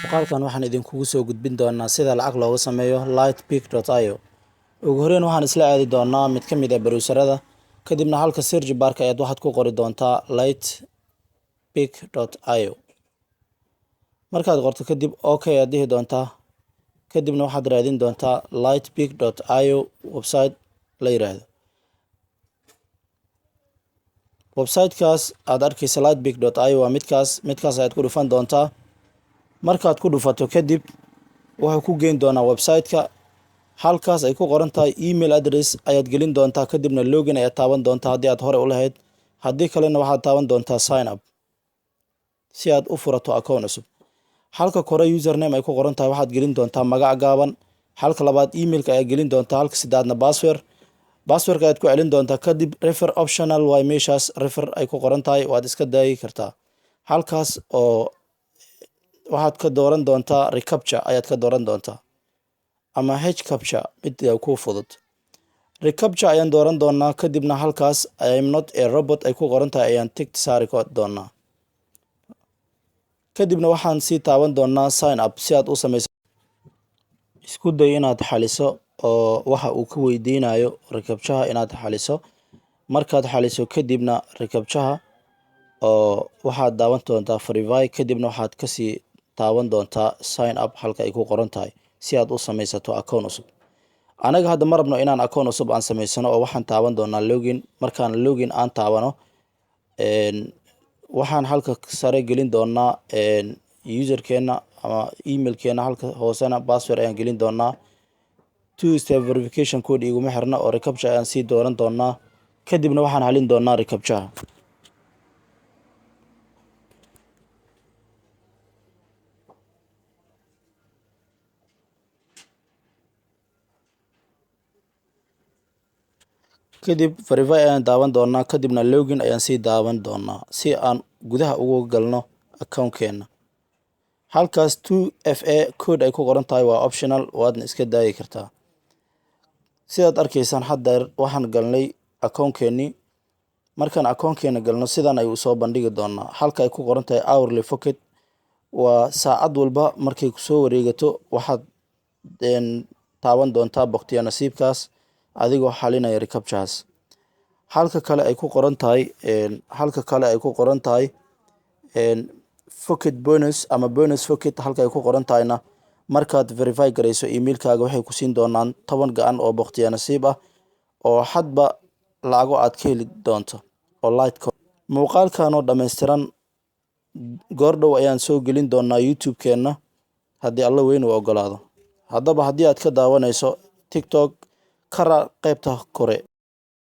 Muuqaalkan waxaan idinkugu soo gudbin doonaa sida lacag looga sameeyo lightpeak.io. Ugu horreyn waxaan isla aadi doonaa mid ka mid ah browserada, kadibna halka search bar-ka ayaad waxaad ku qori doontaa lightpeak.io. Markaad qorto kadib okay aad dhihi doontaa, kadibna waxaad raadin doontaa lightpeak.io website la yiraahdo. Website-kaas aad arkaysa lightpeak.io waa midkaas ayaad ku dhufan doontaa. Markaad ku dhufato kadib wuxuu ku geyn doonaa website-ka, halkaas ay ku qoran tahay email address ayaad gelin doontaa, kadibna login ayaad taaban doontaa haddii aad hore u lahayd, haddii kalena waxaad taaban doontaa sign up si aad u furato account cusub. Halka kore username ay ku qoran tahay waxaad gelin doontaa magac gaaban, halka labaad emailka ayaad gelin doontaa, halka saddexaadna passwordka ayaad ku celin doontaa. Kadib refer optional way meeshaas refer ay ku qoran tahay waad iska daayi kartaa. Halkaas oo waxaad ka dooran doontaa recaptcha ayaad ka dooran doontaa ama hcaptcha mid ku fudud. Recaptcha ayaan dooran doonaa, kadibna halkaas I am not a robot ay ku qoran tahay ayaan tick saari doonaa. Kadibna waxaan sii taaban doonaa sign up si aad u samayso. Isku day inaad xaliso oo waxa uu ku weydiinayo recaptcha inaad xaliso. Markaad xaliso kadibna recaptcha oo waxaad daawan doontaa verify, kadibna waxaad ka sii taaban doontaa sign up halka ay ku qoran tahay si aad u samaysato account cusub. Anaga hadda ma rabno inaan account cusub aan samaysano oo waxaan taaban doonaa login. Markaan login aan taabano waxaan halka sare gelin doonaa userkeena ama emailkeena, halka hoosena password ayaan gelin doonaa. Two step verification code iguma xirna oo recaptcha ayaan sii dooran doonaa, kadibna waxaan halin doonaa recaptcha. Kadib verify ayaan daawan doonaa, kadibna login ayaan sii daawan doonaa si aan gudaha ugu galno account-keena. Halkaas 2FA code ay ku qoran tahay waa optional, waadna iska daayi kartaa. Sidaad arkaysaan hadda waxaan galnay account-keennii. Markaan account-keena galno sidan ayuu soo bandhigi doonaa. Halka ay ku qoran tahay hourly pocket waa saacad walba markay ku soo wareegato waxaad taaban doontaa boqtiya nasiibkaas adigoo xalinaya recaptchaas. Halka kale ay ku qoran tahay pocket bonus ama bonus pocket, halka ay ku qoran tahayna markaad verify garayso emailkaaga waxay ku siin doonaan 10 gacan oo boqtiya nasiib ah oo hadba lacago aad ka heli doonto oo lightcoin. Muuqaalkan oo dhammaystiran goordhow ayaan soo gelin doonaa YouTube-keena haddii alla weyn uu ogolaado. Haddaba haddii aad ka daawanayso TikTok, kara qaybta kore.